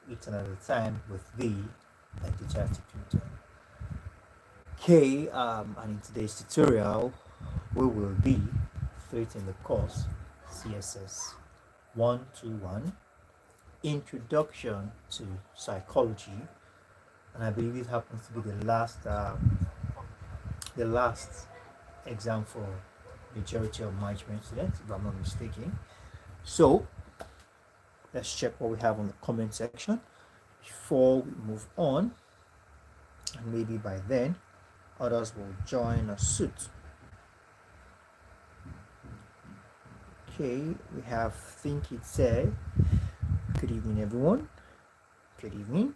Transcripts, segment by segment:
It's another time with the enthusiastic tutor. Okay, and in today's tutorial, we will be treating the course CSS121 Introduction to Psychology, and I believe it happens to be the last exam for majority of management students, if I'm not mistaken. So let's check what we have on the comment section before we move on, and maybe by then others will join us suit. Okay, we have think it said good evening everyone, good evening,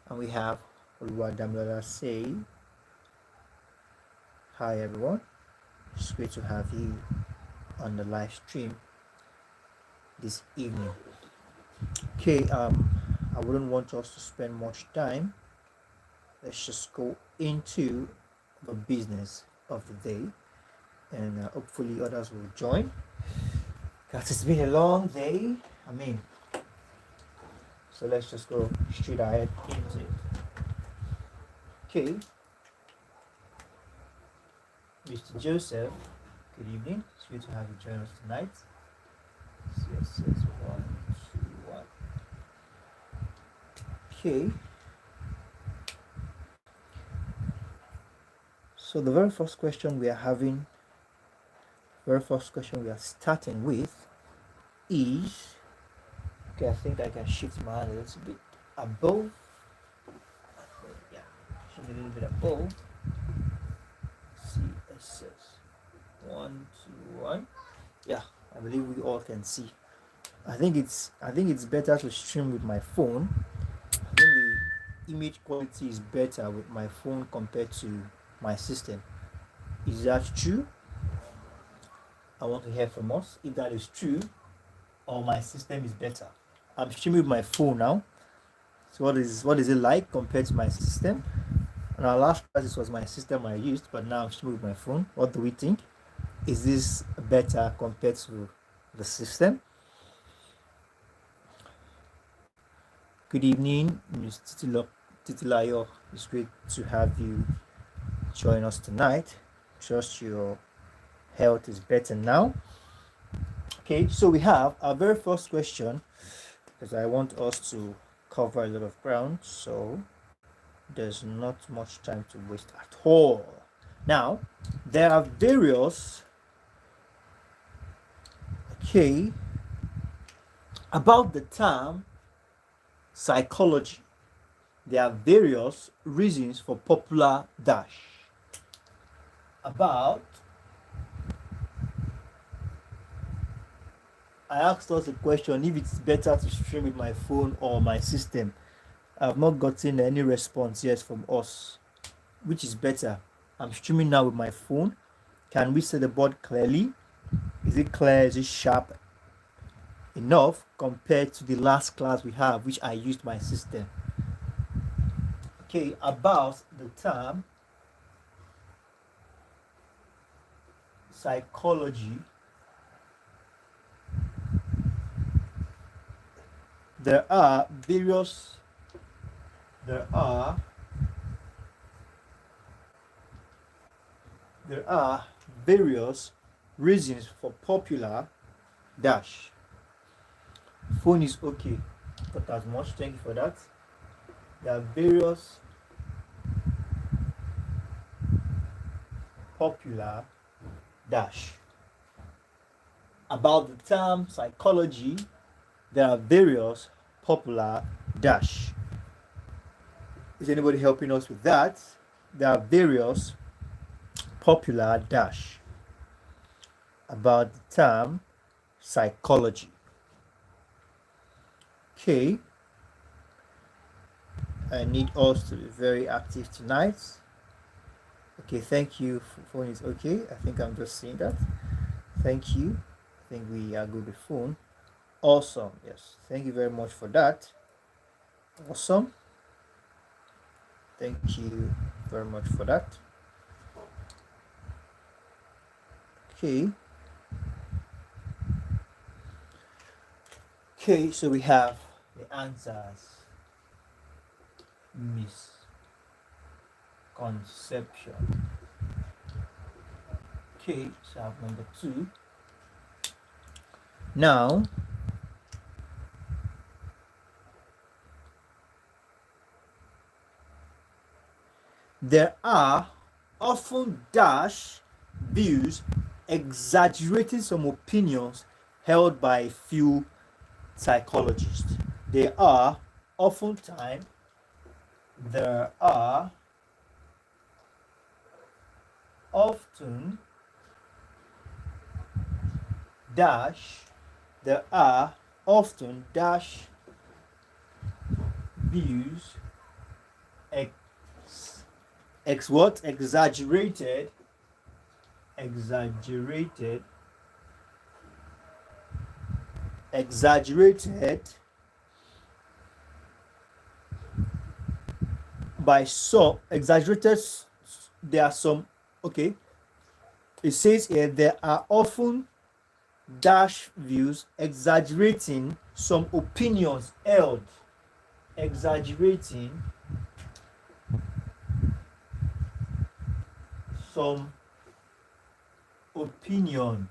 and we have Oluwadamilala say hi everyone, it's great to have you on the live stream this evening. Okay, I wouldn't want us to spend much time. Let's just go into the business of the day, and hopefully others will join, because it's been a long day. So let's just go straight ahead into it. Okay, Mr. Joseph, good evening. It's good to have you join us tonight. CSS121. Okay. So the very first question we are starting with is, okay, I think I can shift my hand a little bit above. Yeah, shift a little bit above. CSS121. Yeah, I believe we all can see. I think it's better to stream with my phone. I think the image quality is better with my phone compared to my system. Is that true? I want to hear from us if that is true, or my system is better. I'm streaming with my phone now. So what is it like compared to my system? And our last class, this was my system I used, but now I'm streaming with my phone. What do we think? Is this better compared to the system? Good evening, Ms. Titilayo. It's great to have you join us tonight. Trust your health is better now. Okay, so we have our very first question, because I want us to cover a lot of ground, so there's not much time to waste at all. Now, there are various, okay, about the term psychology. There are various reasons for popular dash. I asked us a question if it's better to stream with my phone or my system. I've not gotten any response yet from us. Which is better? I'm streaming now with my phone. Can we see the board clearly? Is it clear? Is it sharp enough compared to the last class we have, which I used my system? Okay, about the term psychology, there are various reasons for popular dash. Phone is okay, not as much. Thank you for that. There are various popular dash. About the term psychology, there are various popular dash. Is anybody helping us with that? There are various popular dash about the term psychology. Okay, I need us to be very active tonight. Okay, thank you. Phone is okay. I think I'm just seeing that. Thank you. I think we are good with phone. Awesome. Yes, thank you very much for that. Awesome. Thank you very much for that. Okay. Okay, so we have the answers. Misconception. Okay, so I have number 2. Now, there are often views exaggerating some opinions held by a few psychologists. There are oftentimes there are often there are often views exaggerated by some exaggerated there are some okay it says here there are often views exaggerating some opinions held exaggerating some opinions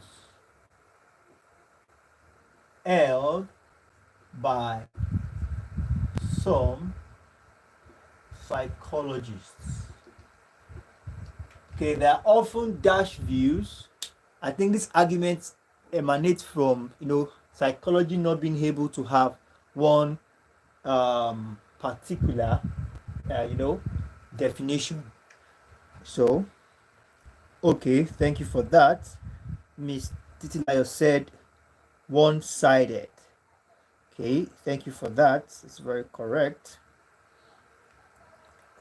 held by some psychologists. Okay, there are often views. I think this argument emanates from psychology not being able to have one particular definition. So okay, thank you for that. Miss Titilayo said one-sided. Okay, thank you for that. It's very correct.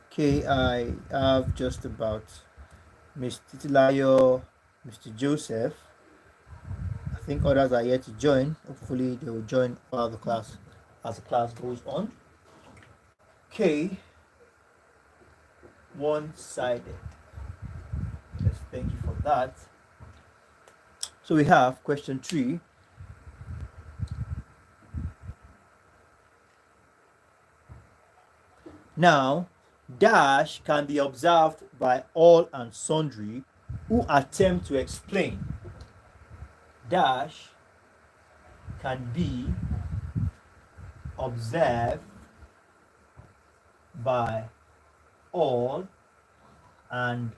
Okay, I have just about Miss Titilayo, Mr. Joseph. I think others are yet to join. Hopefully they will join while the class as the class goes on. Okay, one-sided. Yes, thank you for that. So we have question 3. Now, can be observed by all and sundry who attempt to explain. Can be observed by all and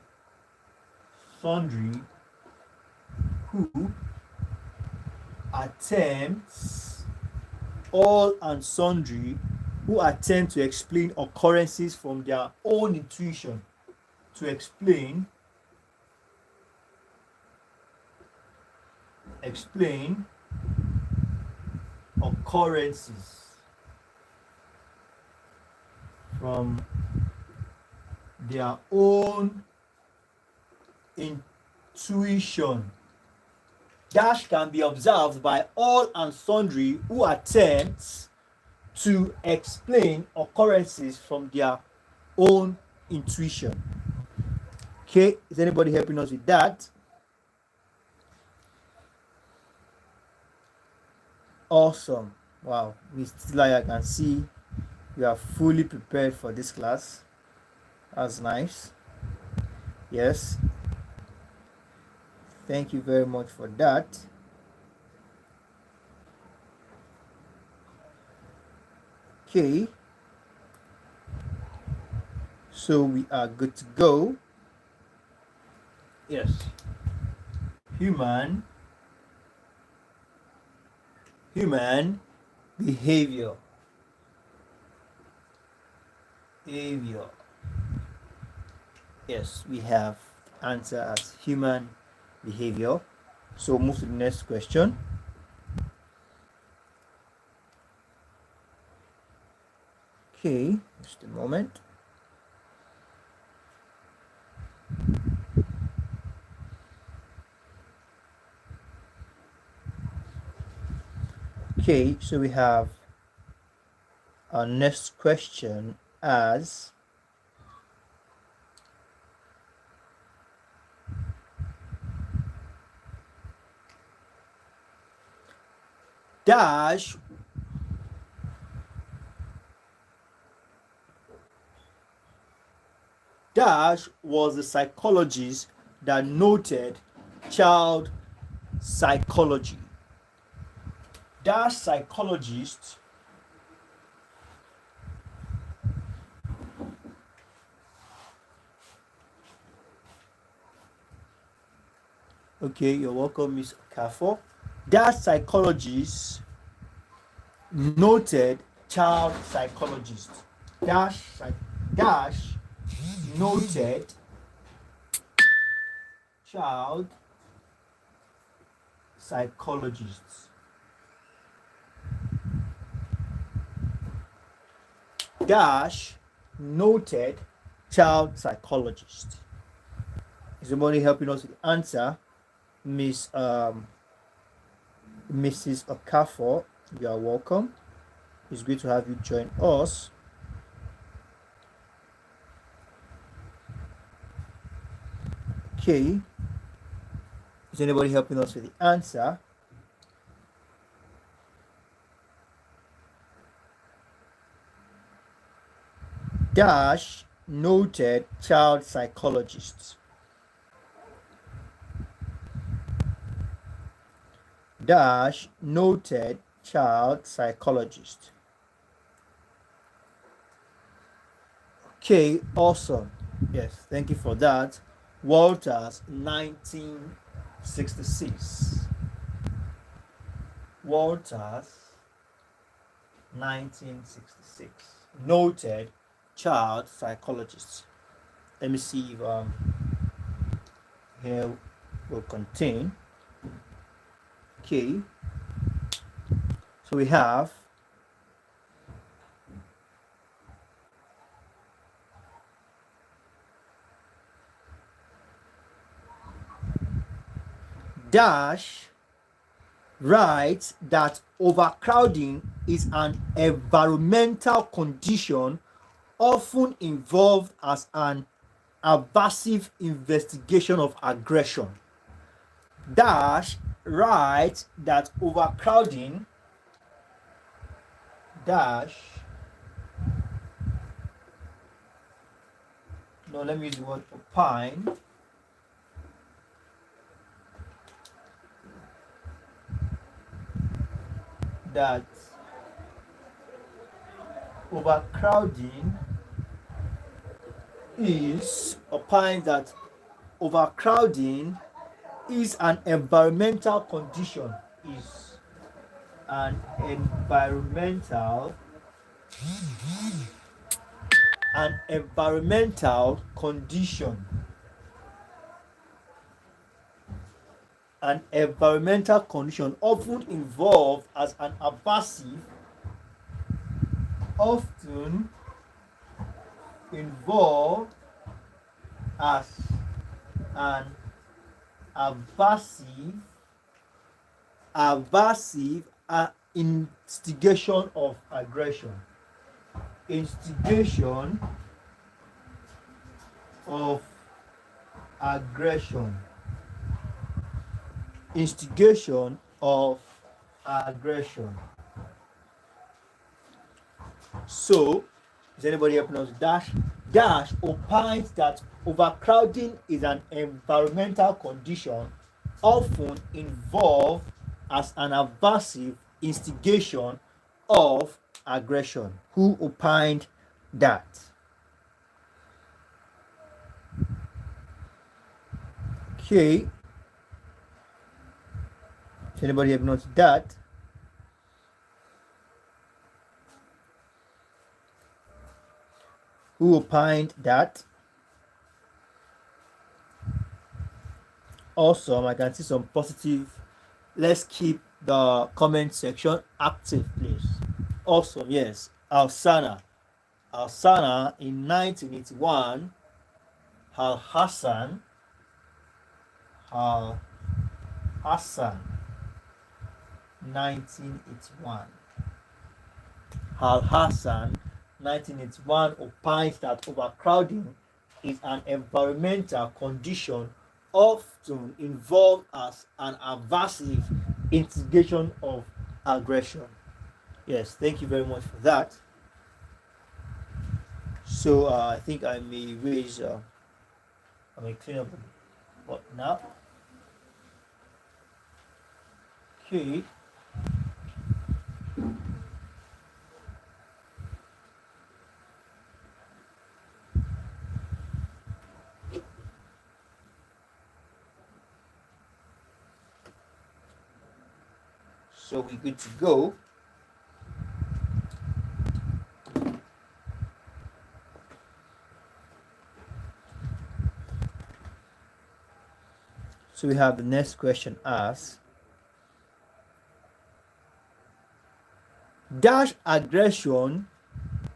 sundry who attempt to explain occurrences from their own intuition. To explain occurrences from their own intuition. Can be observed by all and sundry who attempt to explain occurrences from their own intuition. Okay, is anybody helping us with that? Awesome. Wow, Miss Tilaya, I can see you are fully prepared for this class. That's nice. Yes. Thank you very much for that. Okay. So we are good to go. Yes. Human behavior. Yes, we have answer as human behavior. So move to the next question. Okay, just a moment. Okay, so we have our next question as Dash was the psychologist that noted child psychology. Dash psychologist okay, you're welcome, Miss Okafor. Dash psychologist noted child psychologist. Dash noted child psychologists. Dash noted child psychologist. Is somebody helping us with the answer? Mrs. Okafor, you are welcome. It's great to have you join us. Okay. Is anybody helping us with the answer? Dash noted child psychologists. Dash noted child psychologist. Okay, awesome. Yes, thank you for that. Walters, 1966. Walters, 1966. Noted child psychologists. Let me see if here will contain. Okay. So we have Dash writes that overcrowding is an environmental condition often involved as an aversive investigation of aggression. Dash writes that overcrowding let me use the word opine. That overcrowding is an environmental condition. Is an environmental condition. An environmental condition often involved as an aversive instigation of aggression. Instigation of aggression. So, is anybody helping us? Dash opines that overcrowding is an environmental condition often involved as an aversive instigation of aggression. Who opined that? Okay. Is anybody helping us with that? Who opined that? Awesome. I can see some positive. Let's keep the comment section active, please. Awesome. Yes. Alsana in 1981. Al Hassan 1981. Al Hassan 1981 opines that overcrowding is an environmental condition often involved as an aversive instigation of aggression. Yes, thank you very much for that. So I think I may raise I'm going to clean up the bot now. Okay. So we're good to go. So we have the next question as dash aggression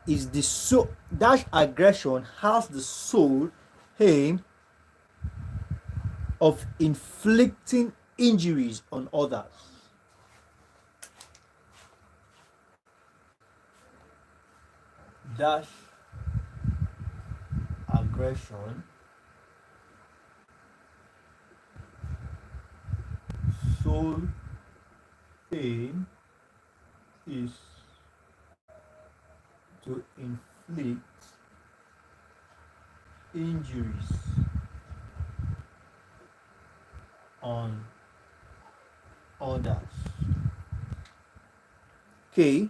is the dash aggression has the sole aim of inflicting injuries on others. Dash aggression sole aim is to inflict injuries on others. Okay.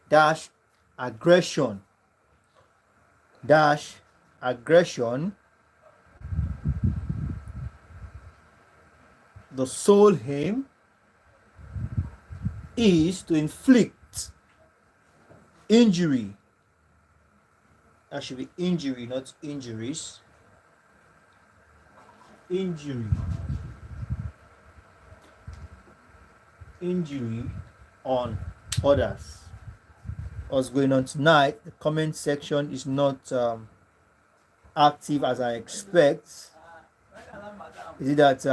Dash aggression. Dash aggression. The sole aim is to inflict injury. That should be injury, not injuries. Injury. Injury on others. What's going on tonight? The comment section is not active as I expect. Is it that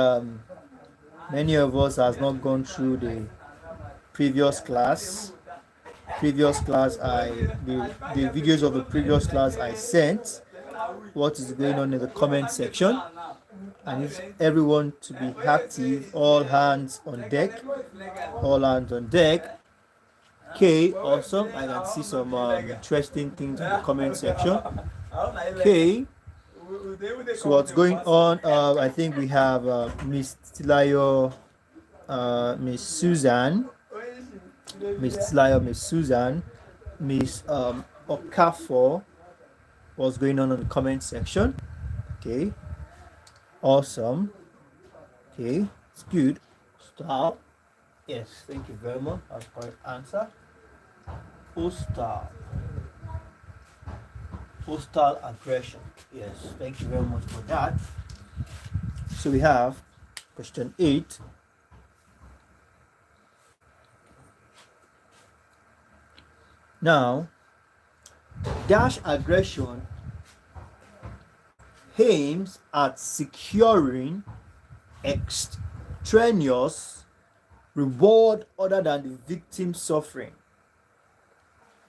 many of us has not gone through the previous class? The videos of the previous class I sent. What is going on in the comment section? I need everyone to be active. All hands on deck. All hands on deck. Okay, awesome. I can see some interesting things in the comment section. Okay. So what's going on? I think we have Miss Tilayo, Miss Susan, Miss Tilayo, Miss Susan, Miss Okafor. What's going on in the comment section? Okay. Awesome. Okay, it's good. Stop. Yes, thank you very much. That's the correct answer. Hostile aggression. Yes, thank you very much for that. So we have question 8. Now, dash aggression aims at securing extraneous reward other than the victim's suffering.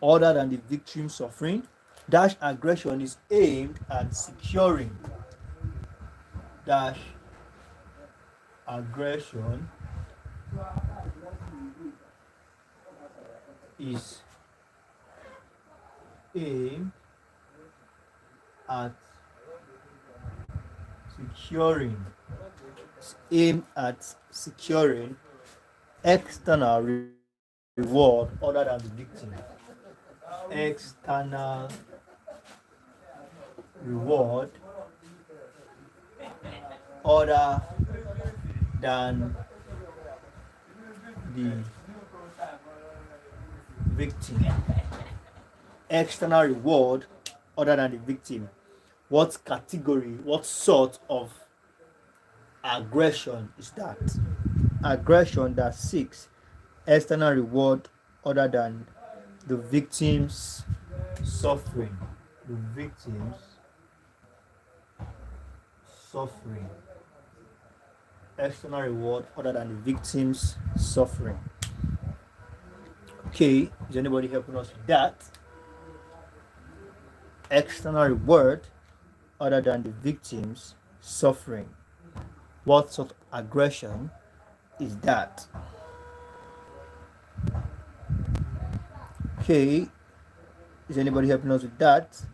Other than the victim's suffering, dash aggression is aimed at securing. Dash aggression is aimed at securing external reward other than the victim. External reward other than the victim. External reward other than the victim. What category, what sort of aggression is that? Aggression that seeks external reward other than the victim's suffering. The victim's suffering. External reward other than the victim's suffering. Okay, is anybody helping us with that? External reward other than the victim's suffering. What sort of aggression is that? Okay, is anybody helping us with that?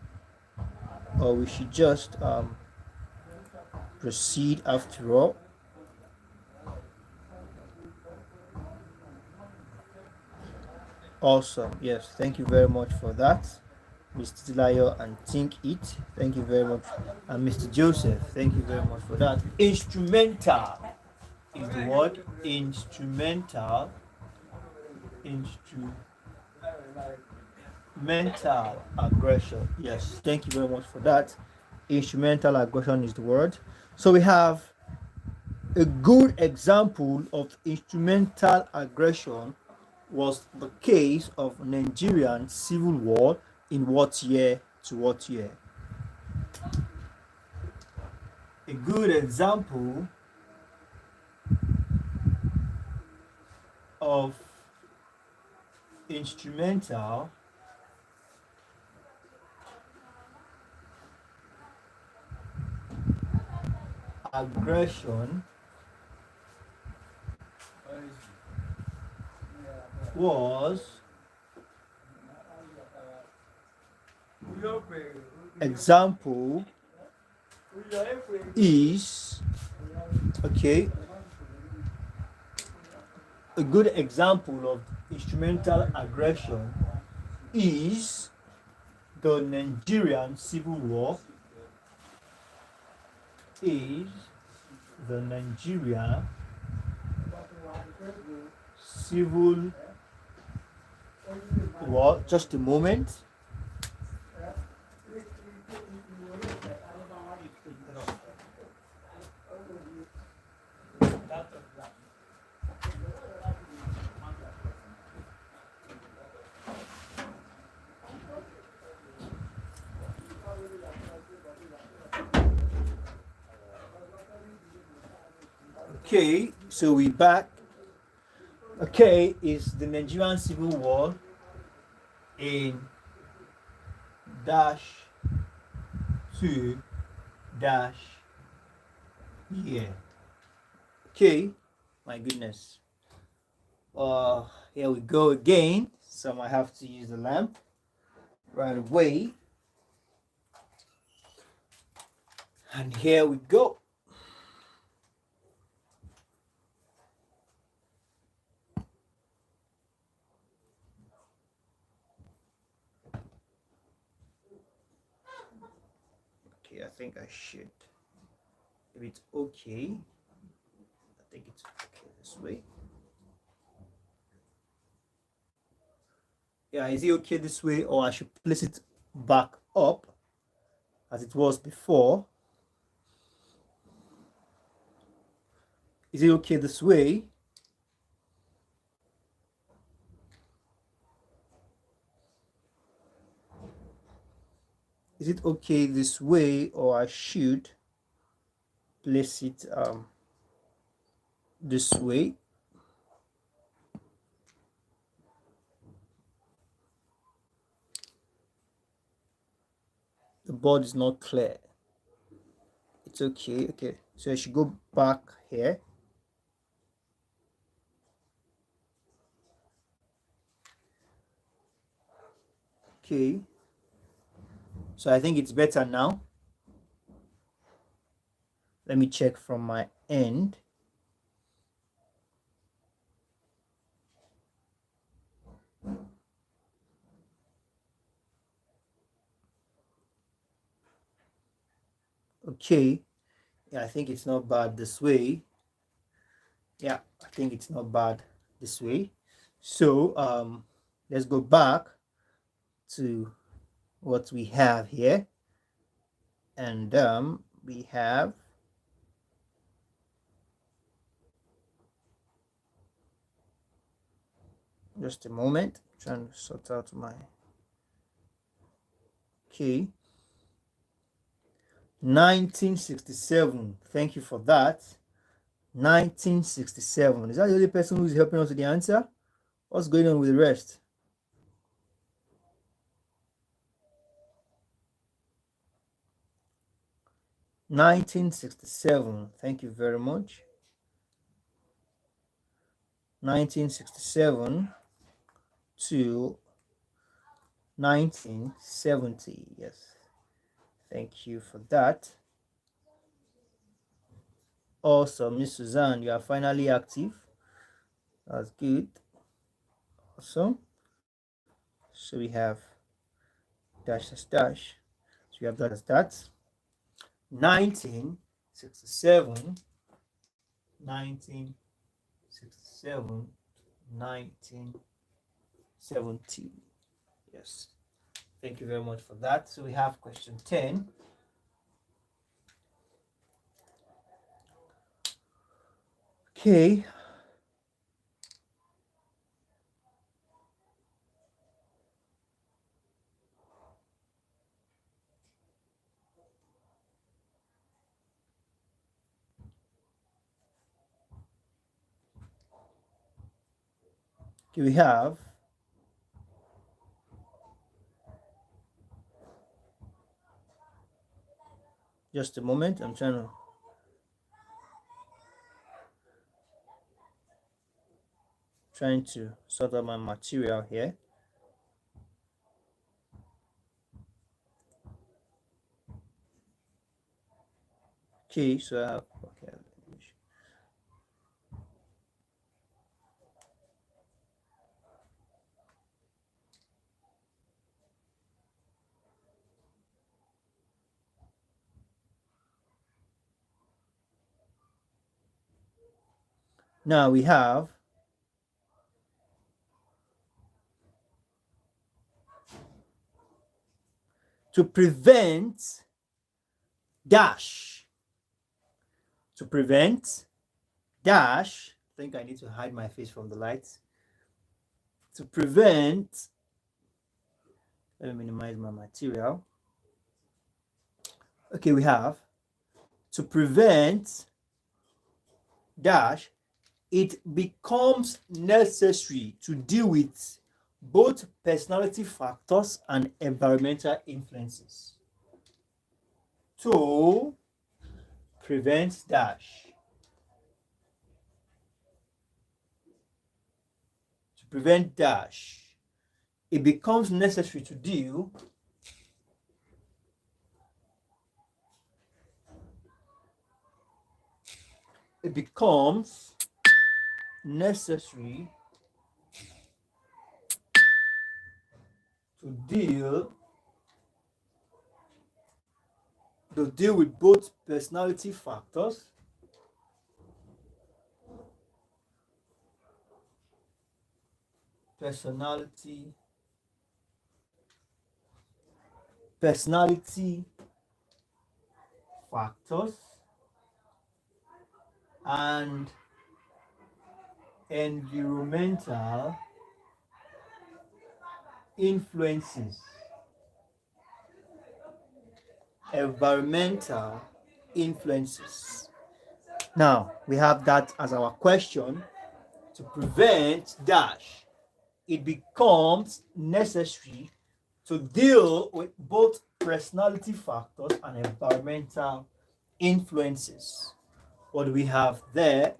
Or we should just proceed after all. Awesome. Yes, thank you very much for that, Mr. Tilayo and Think It. Thank you very much. And Mr. Joseph, thank you very much for that. Instrumental is the word. Instrumental. Instrumental aggression. Yes, thank you very much for that. Instrumental aggression is the word. So we have a good example of instrumental aggression was the case of Nigerian civil war in what year to what year? A good example of instrumental aggression was example is okay. A good example of instrumental aggression is the Nigerian Civil War. Is the Nigerian Civil War. Just a moment. Okay, so we back. Okay, is the Nigerian Civil War in dash two dash year. Okay, my goodness. Here we go again. So I have to use the lamp right away. And here we go. Okay, I think I should. If it's okay, I think it's okay this way. Yeah, is it okay this way, or I should place it back up as it was before? Is it okay this way? Is it okay this way, or I should place it this way? The board is not clear. It's okay. Okay, so I should go back here. Okay, so I think it's better now. Let me check from my end. Okay, yeah, I think it's not bad this way. Yeah, I think it's not bad this way. So let's go back to what we have here, and we have just a moment. I'm trying to sort out my okay. 1967. Thank you for that. 1967. Is that the only person who's helping us with the answer? What's going on with the rest? (1967). Thank you very much. 1967 to 1970. Yes. Thank you for that. Awesome. Miss Suzanne, you are finally active. That's good. Awesome. So we have dash dash dash. So we have that as that. 1967, 1967, 1970. Yes. Thank you very much for that. So we have question 10. Okay. Okay, we have just a moment. I'm trying to sort out my material here. Okay, so I have okay. Now we have to prevent dash. To prevent dash. I think I need to hide my face from the lights. To prevent, let me minimize my material. Okay, we have to prevent dash, it becomes necessary to deal with both personality factors and environmental influences. To prevent dash. To prevent dash, it becomes necessary to deal it becomes necessary to deal with both personality factors personality factors and environmental influences. Environmental influences. Now we have that as our question. To prevent dash, it becomes necessary to deal with both personality factors and environmental influences. What do we have there?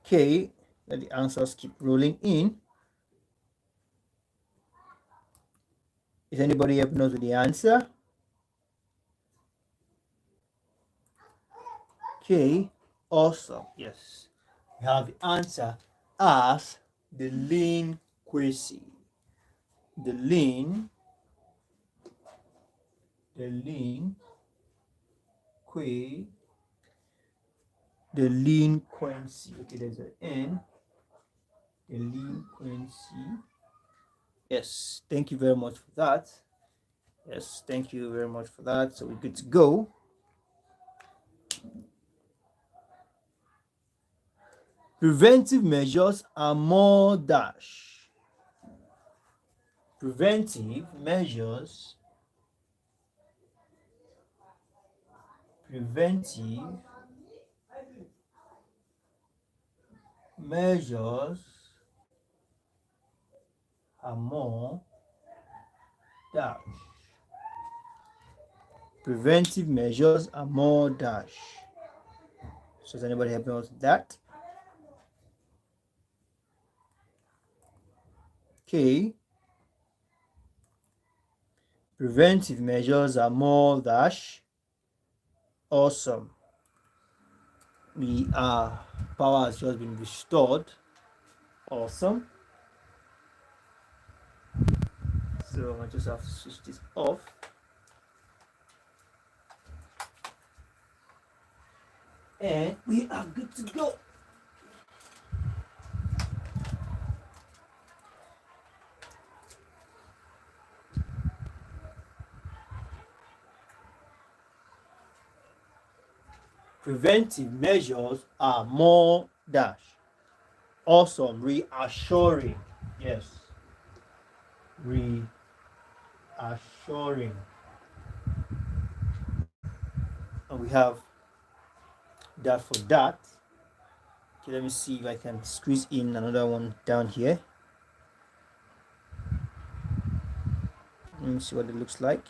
Okay, let the answers keep rolling in. Is anybody helping us with the answer? Okay, awesome. Yes, we have the answer as the lean quasi. The lean que delinquency. Okay, there's an N. Delinquency. Yes, thank you very much for that. Yes, thank you very much for that. So we're good to go. Preventive measures are more dash. Preventive measures. Preventive measures are more dash. Preventive measures are more dash. So is anybody helping us with that? Okay. Preventive measures are more dash. Awesome. Power has just been restored. Awesome. So I just have to switch this off. And we are good to go. Preventive measures are more dash. Awesome. Reassuring. Yes. Reassuring. And we have that for that. Okay, let me see if I can squeeze in another one down here. Let me see what it looks like.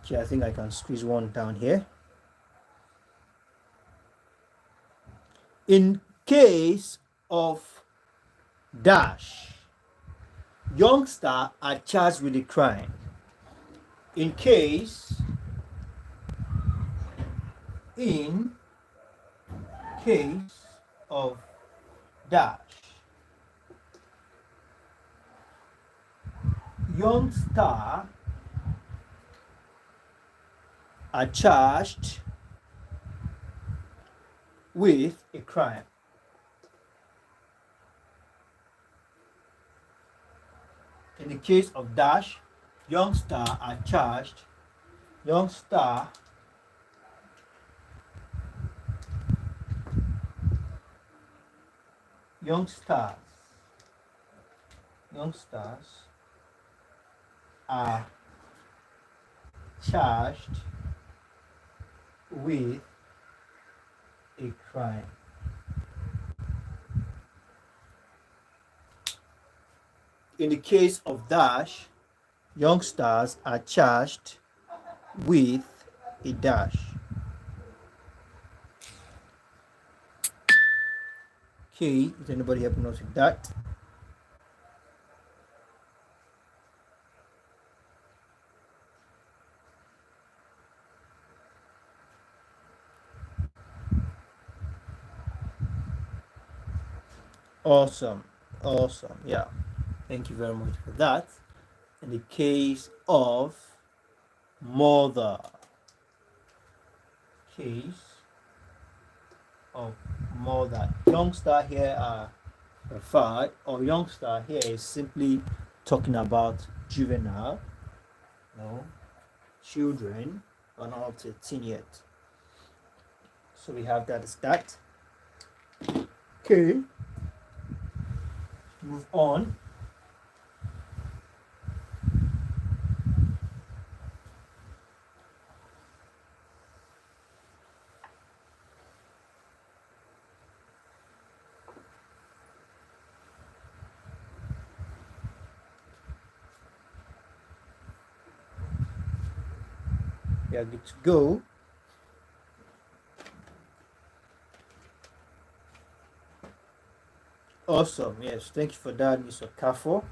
Okay, I think I can squeeze one down here. In case of dash, youngsters are charged with a crime. In case of dash, youngsters are charged with a crime. In the case of dash, youngsters are charged. Youngsters are charged with a crime. In the case of dash, youngsters are charged with a dash. Okay, is anybody helping us with that? Awesome. Yeah, thank you very much for that. In the case of mother, youngster here are referred, or youngster here is simply talking about juvenile, children are not up to 18 yet. So we have that as that. Okay, move on. We are good to go. Awesome. Yes, thank you for that, Mr. Kafo.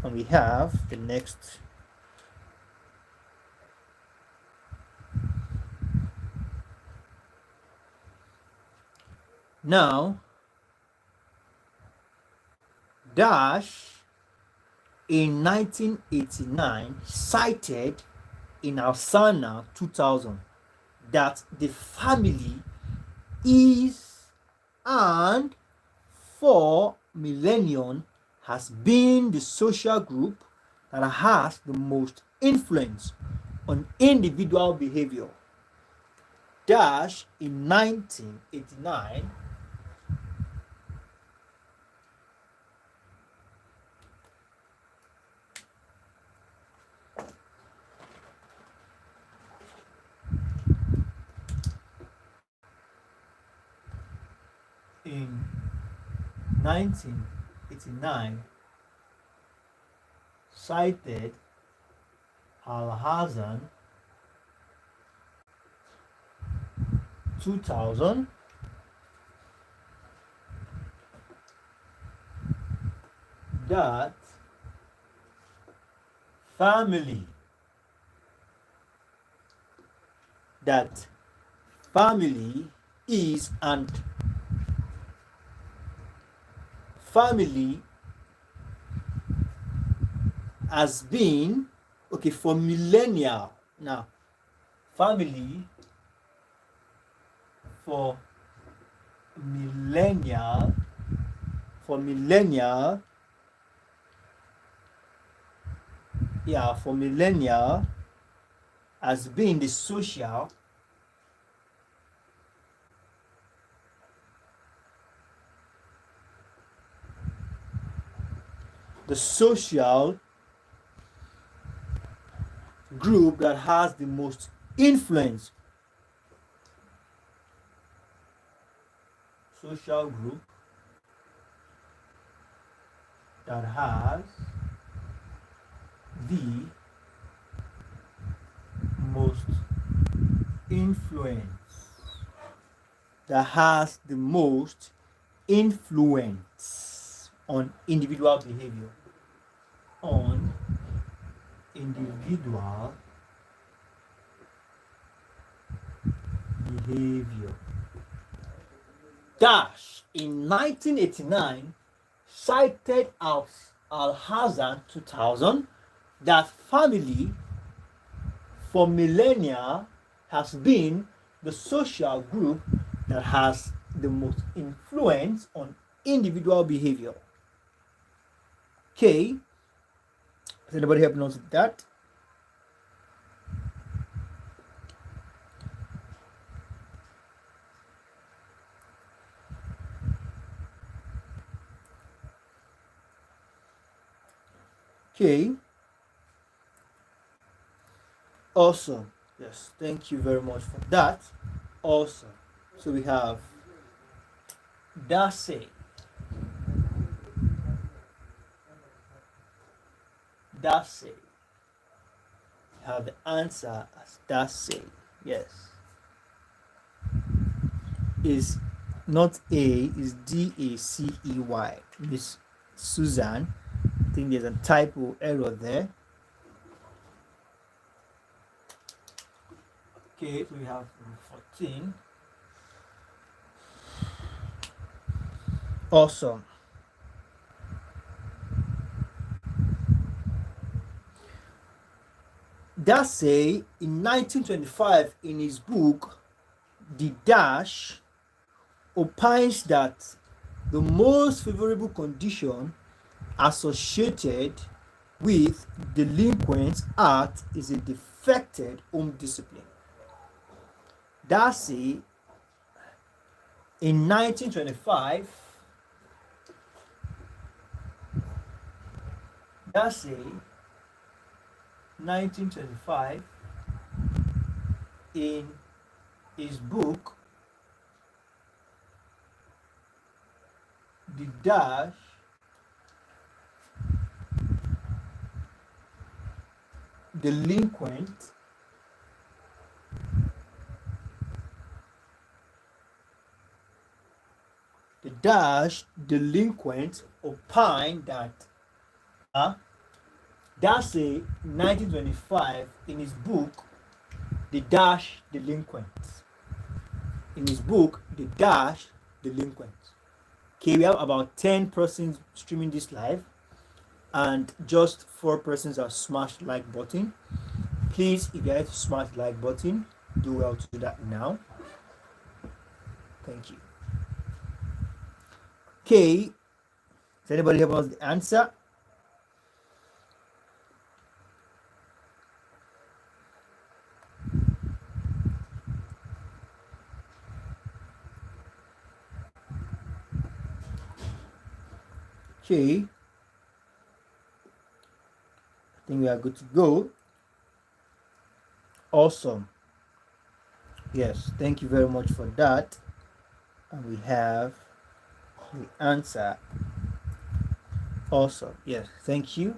And we have the next. Now, Dash in 1989 cited in Alsana 2000 that the family is and for millennia has been the social group that has the most influence on individual behavior. Dash in 1989 cited Al-Hazan 2000 that family. That family is and family has been okay for millennia now. Family for millennia for millennia for millennia has been the social group that has the most influence. Social group that has the most influence. That has the most influence on individual behavior. On individual behavior. Dash in 1989 cited Alhazen 2000 that family for millennia has been the social group that has the most influence on individual behavior. Okay, does anybody help notice that? Okay. Awesome. Yes, thank you very much for that. Awesome. So we have Darcy. Darcy. We have the answer as Darcy. Yes. Is not A, is Dacey. Miss Susan. I think there's a typo error there. Okay, so we have 14. Awesome. Darcy, in 1925, in his book, The Dash, opines that the most favorable condition associated with delinquent act is a defected home discipline. Darcy, in 1925, Darcy, 1925, in his book, The Dash, delinquent opine that Darcy 1925 in his book The Dash Delinquent. In his book The Dash Delinquent. Okay, we have about 10 persons streaming this live and just 4 persons have smashed like button. Please, if you have to smash like button, do well to do that now. Thank you. Okay, does anybody have us the answer? Okay, I think we are good to go. Awesome. Yes, thank you very much for that. And we have the answer. Awesome. Yes, thank you.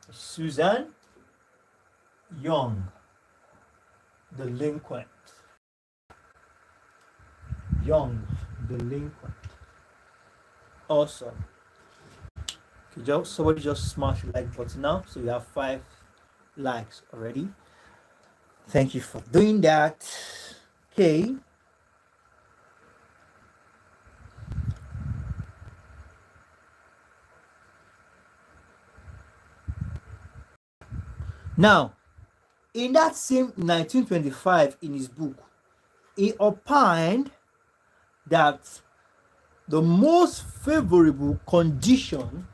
Susan Young, delinquent. Young, delinquent. Awesome. Okay, somebody just smash the like button now. So we have 5 likes already. Thank you for doing that. Okay. Now, in that same 1925, in his book, he opined that the most favorable condition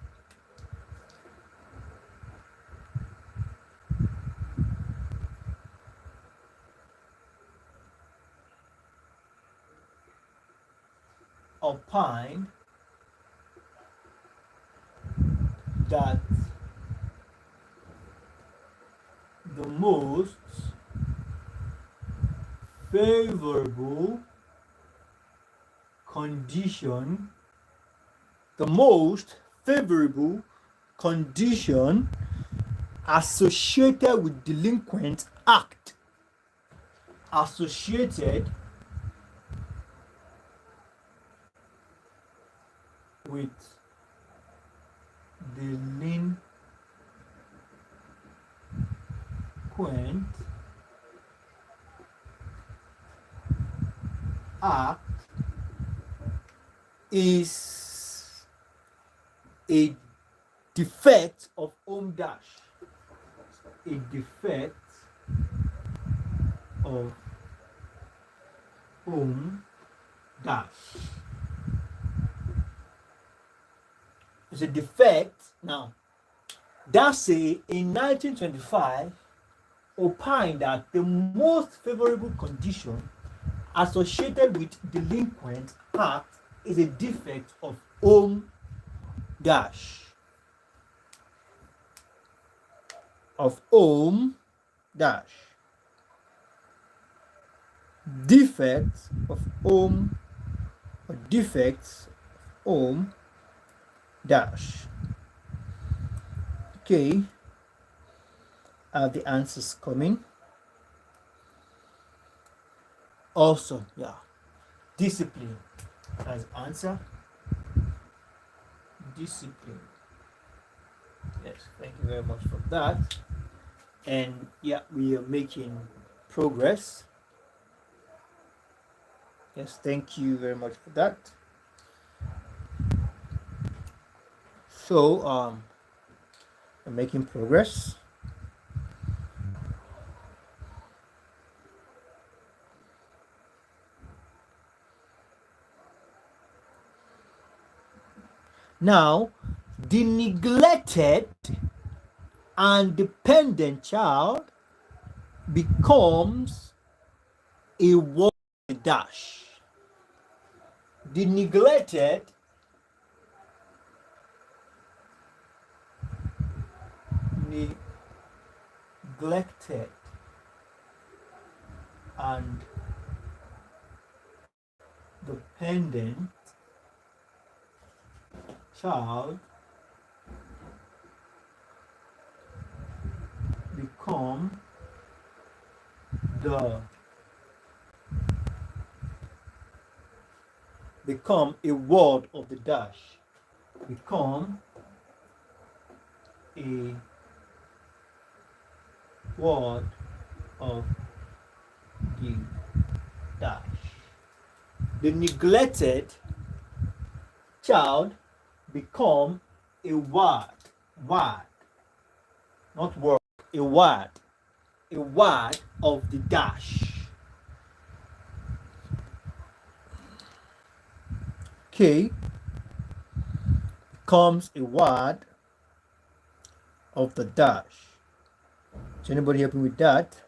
opined that the most favorable condition, the most favorable condition associated with delinquent act, associated with delinquent act is a defect of home dash. A defect of home dash. It's a defect. Now, Darcy in 1925 opined that the most favorable condition associated with delinquent act is a defect of home dash. Of home dash. Defects of home or defects of home dash. Okay. Are the answers coming? Also, yeah. Discipline as answer. Discipline. Yes, thank you very much for that. And yeah, we are making progress. Yes, thank you very much for that. So I'm making progress. Now, the neglected and dependent child becomes a word dash. The neglected and dependent child become a word of the dash. Become a word of the dash. The neglected child become a word, not word, a word of the dash. Okay, becomes a word of the dash. Is anybody helping with that?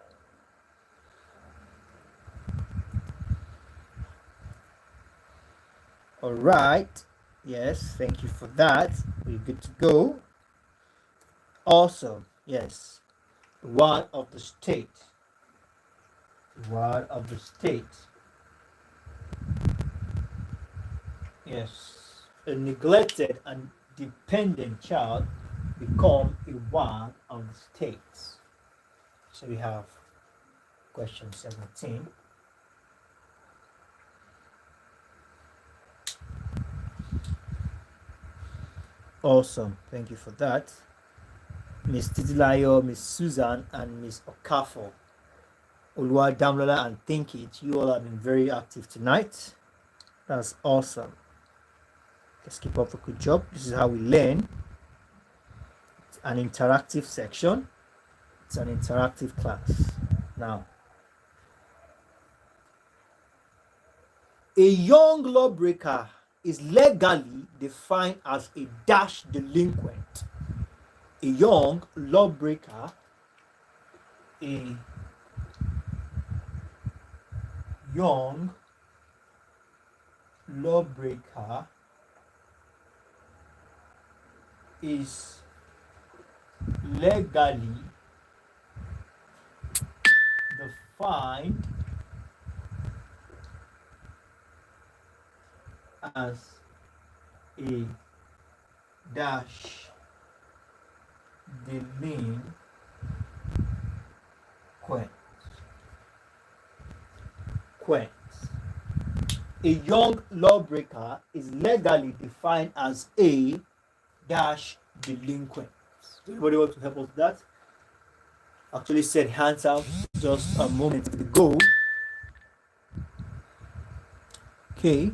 All right. Yes, thank you for that. We're good to go. Awesome. Yes. Word of the state. Word of the state. Yes. A neglected and dependent child become a word of the state. So we have question 17. Awesome. Thank you for that. Miss Titilayo, Miss Susan, and Miss Okafor. Olua Damlola and Think It. You all have been very active tonight. That's awesome. Let's keep up the good job. This is how we learn. It's an interactive section. It's an interactive class. Now, a young lawbreaker is legally defined as a dash delinquent. A young lawbreaker, a young lawbreaker is legally defined as a dash delinquent. A young lawbreaker is legally defined as a dash delinquent. Anybody want to help us with that? Actually said hands out just a moment ago. Okay.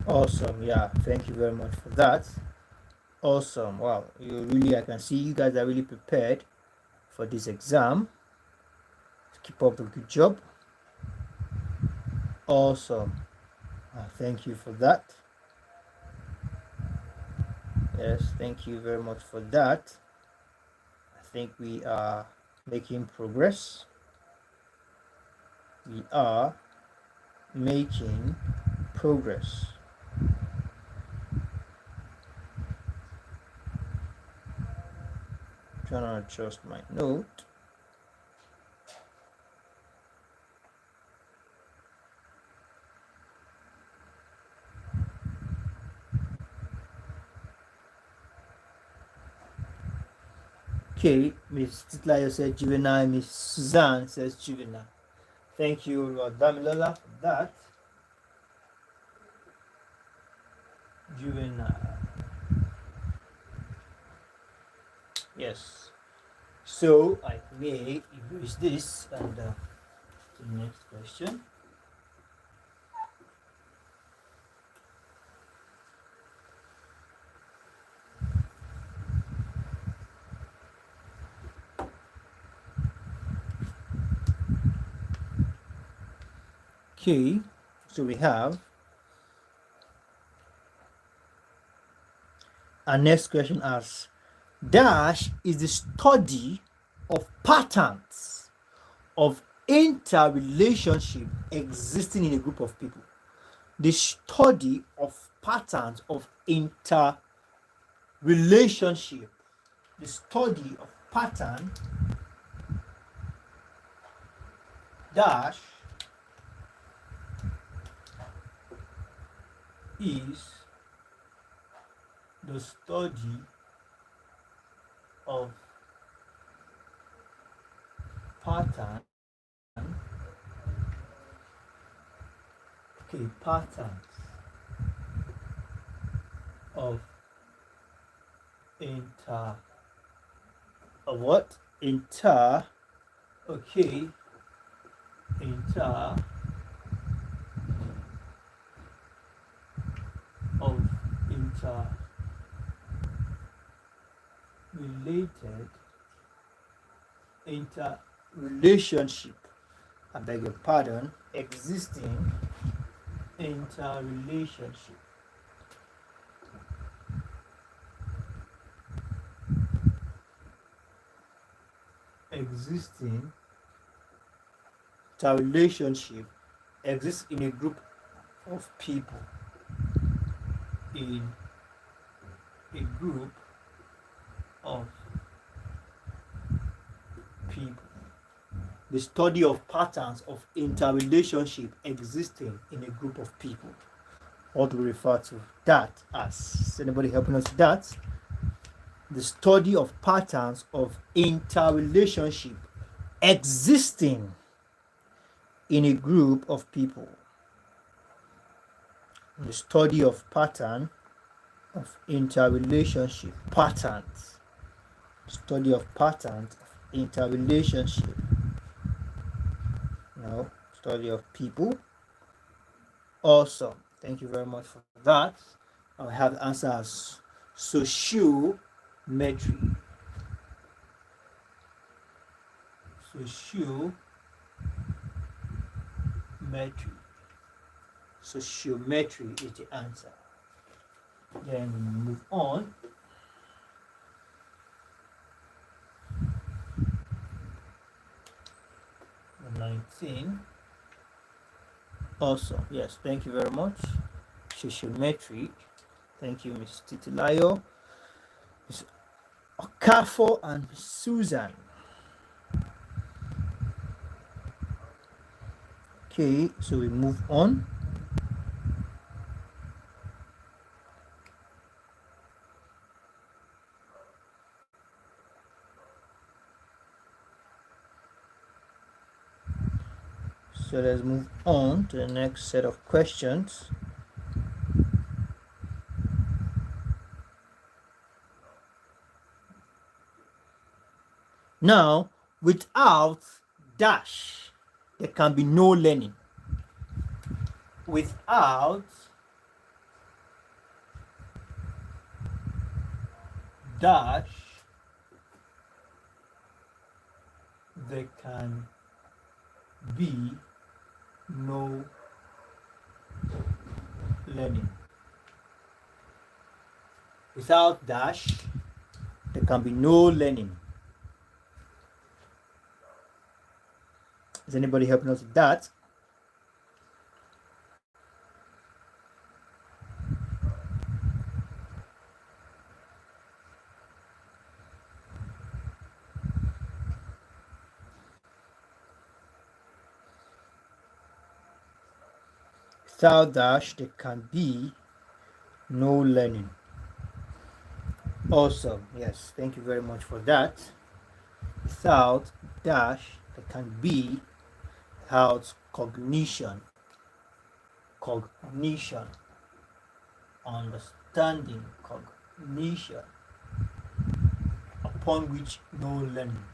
Awesome. Yeah, thank you very much for that. Awesome. Wow, I can see you guys are really prepared for this exam. Keep up the good job. Awesome. Thank you for that. Yes, thank you very much for that. I think we are making progress. We are making progress. Trying to adjust my note. Okay, Miss Titlayo said juvenile, Miss Suzanne says juvenile. Thank you, Damilola, for that. Juvenile. Yes. So I may erase this and the next question. Okay, so we have our next question asks, dash is the study of patterns of interrelationship existing in a group of people. The study of patterns of interrelationship. The study of pattern dash is the study of pattern, patterns of inter interrelationship, I beg your pardon, existing interrelationship. Existing interrelationship exists in a group of people. In a group of people. The study of patterns of interrelationship existing in a group of people. What do we refer to that as? Is anybody helping us with that? the study of patterns of interrelationship existing in a group of people. The study of pattern of interrelationship patterns. Study of patterns of interrelationship. No, study of people. Awesome. Thank you very much for that. I have the answer as sociometry. Sociometry. Sociometry is the answer. Then we move on. Number 19. Awesome. Yes, thank you very much. Sociometry. Thank you, Ms. Titilayo, Ms. Okafor, and Ms. Susan. Okay, so we move on. So let's move on to the next set of questions. Now, without dash, there can be no learning. Without dash, there can be no learning. Without dash, there can be no learning. Is anybody helping us with that? Without dash, there can be no learning. Awesome. Yes, thank you very much for that. Without dash, there can be without cognition. Cognition. Understanding. Cognition. Upon which no learning.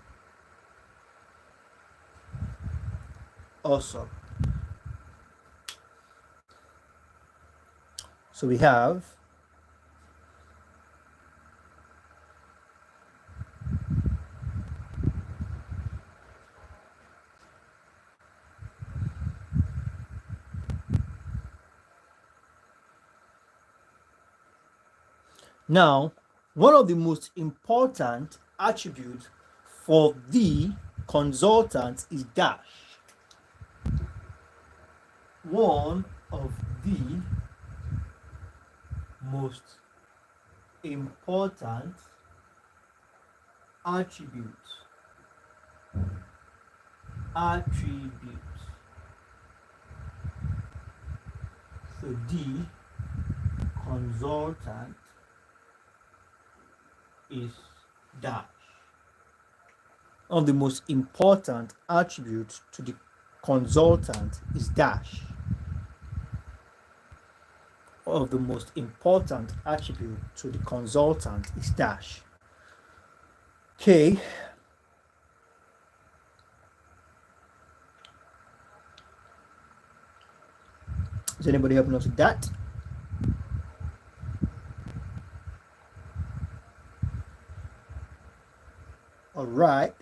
Awesome. So we have now one of the most important attributes for the consultant is dash. One of the most important attributes so the consultant is dash. One of the most important attributes to the consultant is dash. One of the most important attribute to the consultant is dash. Okay. Is anybody helping us with that? All right.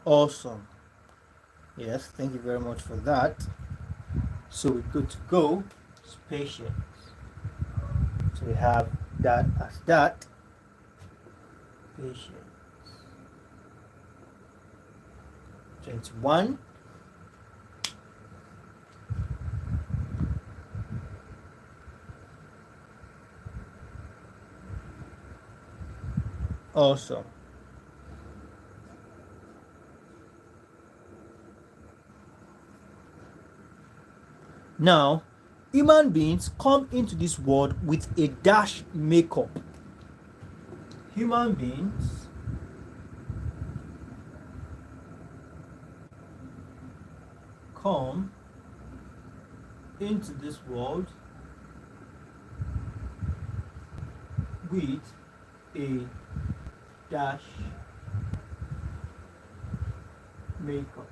Awesome. Yes, thank you very much for that. So we're good to go. It's patience. So we have that as that. Patience. 21. Awesome. Now, Human beings come into this world with a dash makeup. Human beings come into this world with a dash makeup.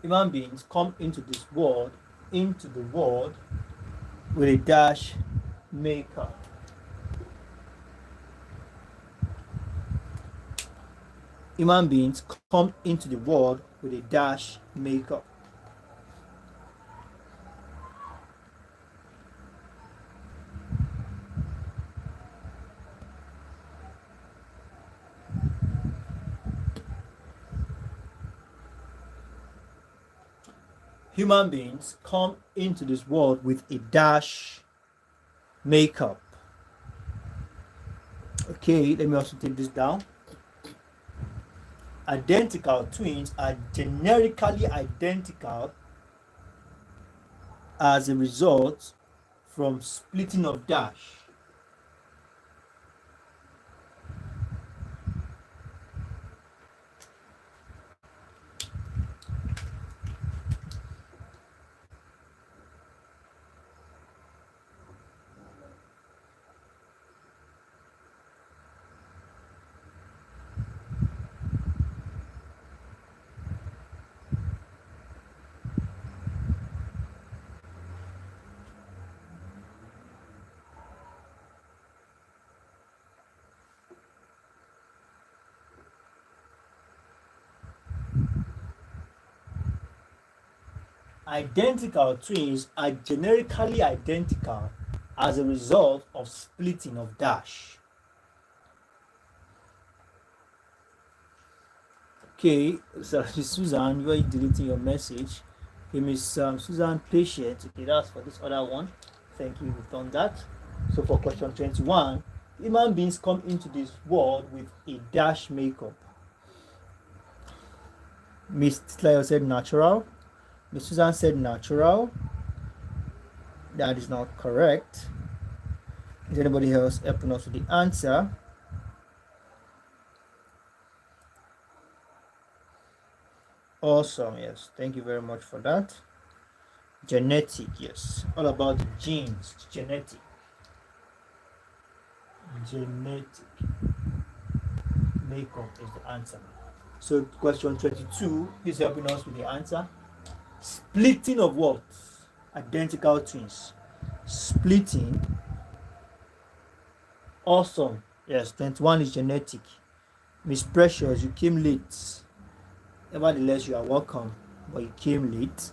Human beings come into the world with a dash makeup. Human beings come into the world with a dash makeup. Human beings come into this world with a dash makeup. Okay, let me also take this down. Identical twins are generically identical as a result from splitting of dash. Identical twins are generically identical as a result of splitting of dash. Okay, so Susan, you are deleting your message. Okay, Miss Susan, patient. Okay, that's for this other one. Thank you, we've done that. So for question 21, human beings come into this world with a dash makeup. Miss Tlayo said natural. Miss Susan said natural. That is not correct. Is anybody else helping us with the answer? Awesome, yes. Thank you very much for that. Genetic, yes. All about the genes, genetic. Genetic makeup is the answer. So question 22 is helping us with the answer. Splitting of what? Identical twins. Splitting. Awesome. Yes, 21 is genetic. Miss Precious, you came late. Nevertheless, you are welcome, but you came late.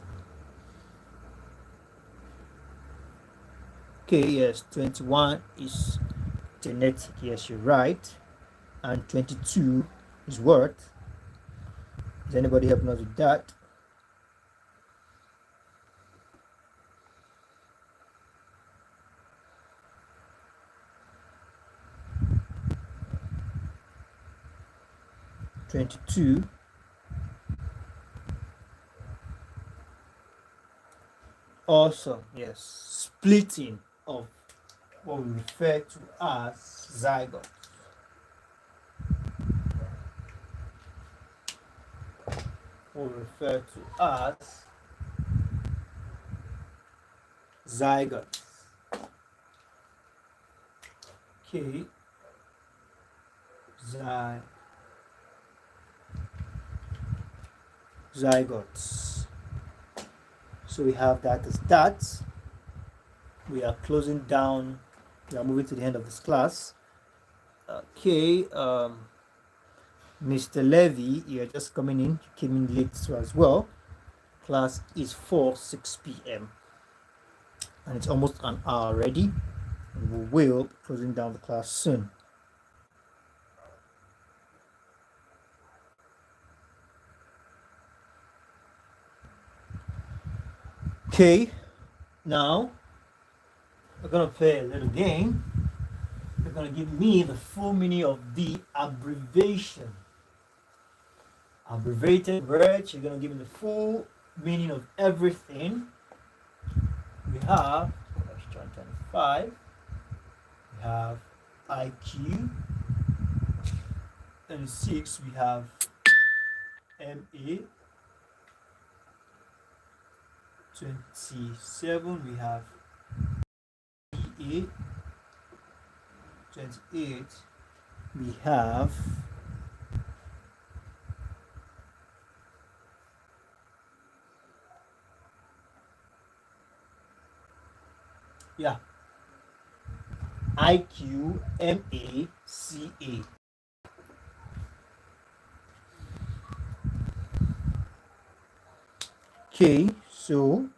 Okay, yes, 21 is genetic. Yes, you're right. And 22 is what? Is anybody helping us with that? '22 also, yes, splitting of what we refer to as zygote. What we refer to as zygote. Okay. Zygotes. So we have that as that. We are closing down. We are moving to the end of this class. Okay. Mr. Levy, you're just coming in. You came in late too as well. Class is for 6 p.m. and it's almost an hour already. And we will be closing down the class soon. Okay, now we're gonna play a little game. You're gonna give me the full meaning of the abbreviation. Abbreviated words, you're going to give me the full meaning of everything. We have question 25. We have IQ. And 6, we have MA. 27, we have EA. 28, we have IQ, MA, CA. Okay, so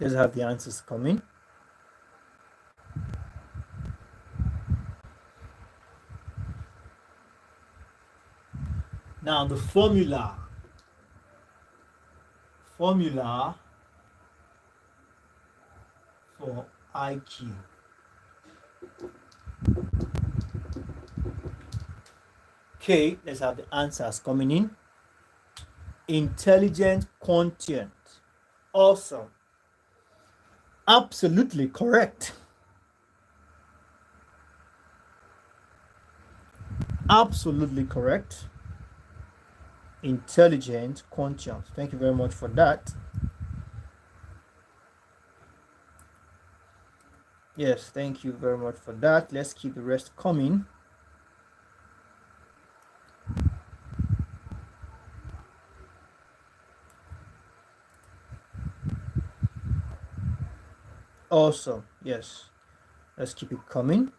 let's have the answers coming. Now the formula for IQ. Okay, let's have the answers coming in. Intelligent quotient. Awesome. Absolutely correct. Absolutely correct. Intelligent quotient. Thank you very much for that. Yes, thank you very much for that. Let's keep the rest coming. Awesome. Yes. Let's keep it coming.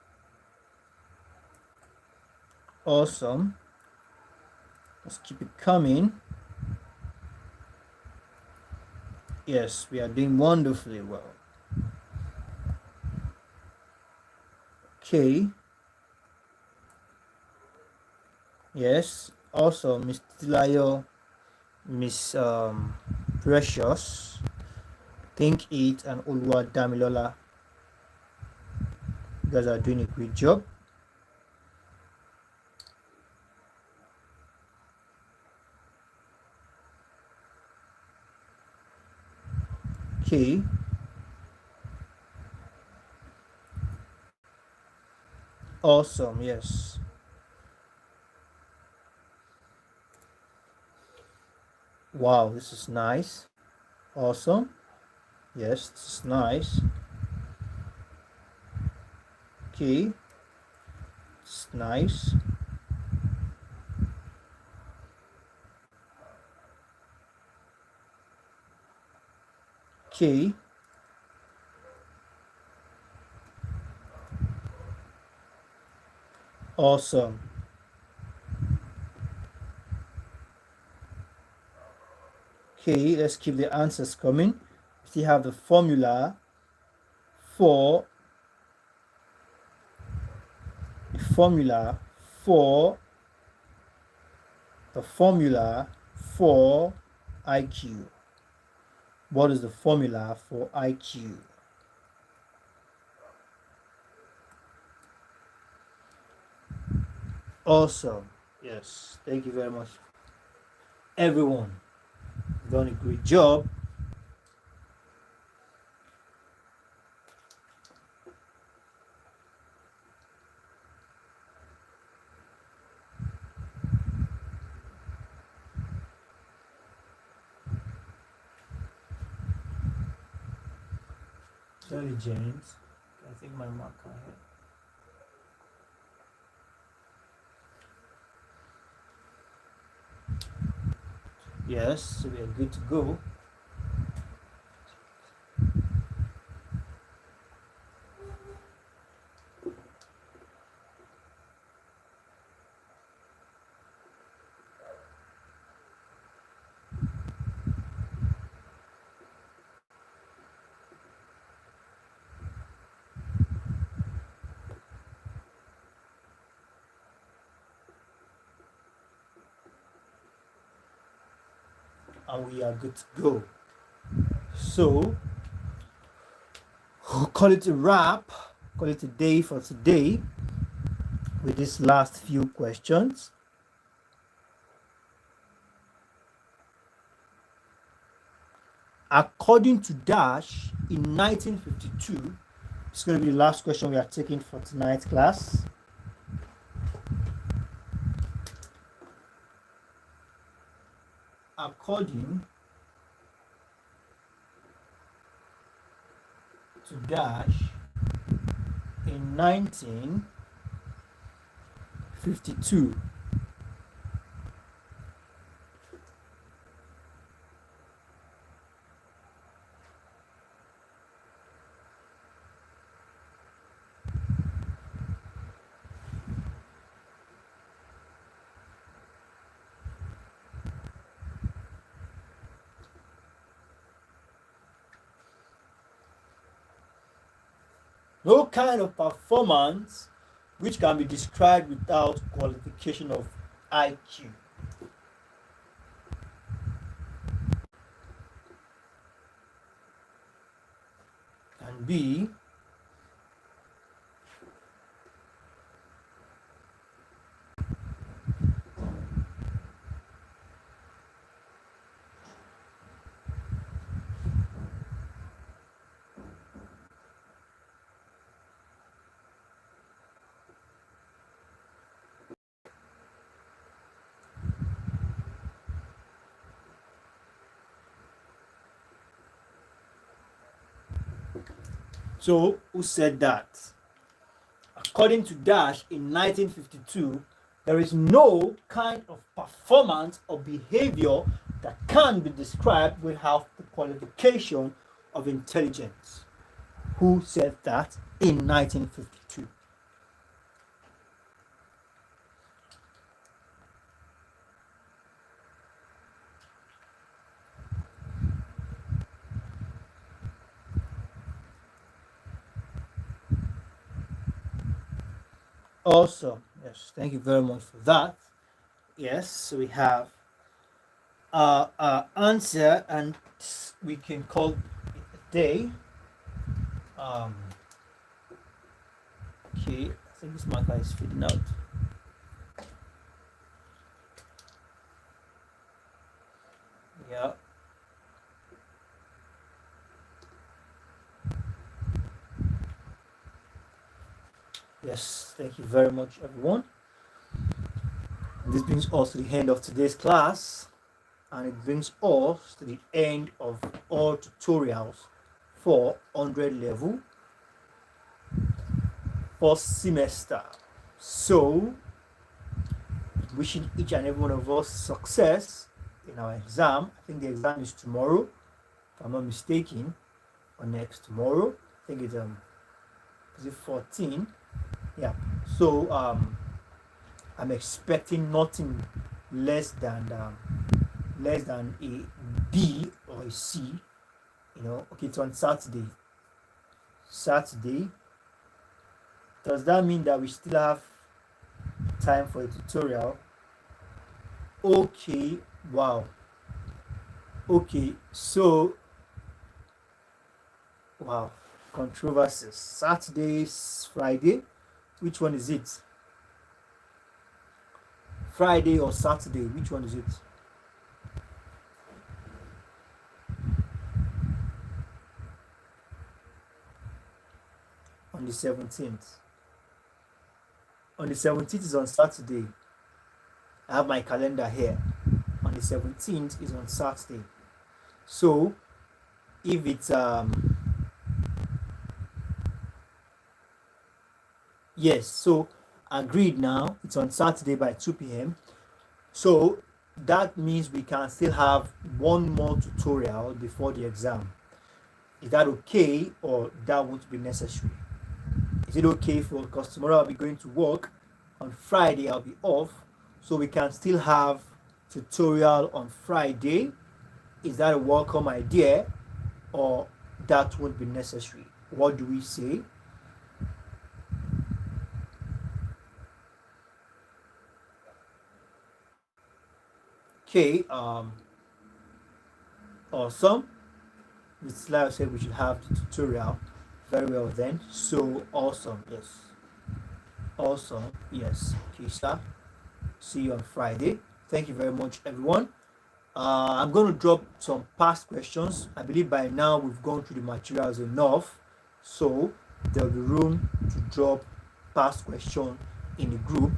Awesome. Let's keep it coming. Yes, we are doing wonderfully well. Okay. Yes. Also, Miss Tilayo, Miss Precious, Think It, and Ulwa Damilola. You guys are doing a great job. Okay. Awesome. Yes. Wow, this is nice. Awesome. Yes, this is nice. Okay. It's nice. Okay. Awesome. Okay, let's keep the answers coming. We still have the formula for IQ. What is the formula for IQ? Awesome. Yes, thank you very much, everyone. You've done a great job. Intelligence. I think my marker here. Yes, so we are good to go. And we are good to go. So we'll call it a wrap, call it a day for today with these last few questions. According to Dash, in 1952, it's going to be the last question we are taking for tonight's class. According to Dash, in 1952, no kind of performance which can be described without qualification of IQ can be So, who said that? According to Dash, in 1952, there is no kind of performance or behavior that can be described without the qualification of intelligence. Who said that in 1952? Awesome. Yes, thank you very much for that. Yes, so we have answer, and we can call it a day. Okay, I think this marker is fading out. Yeah. Yes, thank you very much, everyone. And this brings us to the end of today's class, and it brings us to the end of all tutorials for 100 level first semester. So, wishing each and every one of us success in our exam. I think the exam is tomorrow, if I'm not mistaken, or next tomorrow. I think it's is it 14? Yeah. So I'm expecting nothing less than a B or a C. You know, okay, it's on Saturday. Saturday. Does that mean that we still have time for a tutorial? Okay, wow. Okay, so wow, controversies. Saturday's Friday. Which one is it? Friday or Saturday? Which one is it? On the 17th. On the 17th is on Saturday. I have my calendar here. On the 17th is on Saturday. So if it's yes, so agreed now. It's on Saturday by 2 p.m. So that means we can still have one more tutorial before the exam. Is that okay, or that won't be necessary? Is it okay for, because tomorrow I'll be going to work, on Friday I'll be off, so we can still have tutorial on Friday? Is that a welcome idea, or that won't be necessary? What do we say? Okay, awesome. It's like I said, we should have the tutorial. Very well then. So awesome, yes. Awesome, yes. Okay, sir. See you on Friday. Thank you very much, everyone. I'm going to drop some past questions. I believe by now we've gone through the materials enough, so there'll be room to drop past question in the group.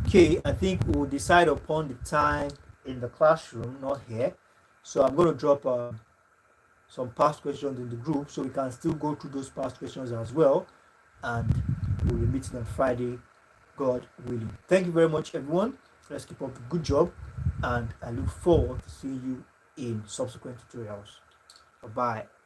Okay, I think we'll decide upon the time in the classroom, not here. So I'm going to drop some past questions in the group so we can still go through those past questions as well. And we'll be meeting on Friday, God willing. Thank you very much, everyone. Let's keep up the good job. And I look forward to seeing you in subsequent tutorials. Bye-bye.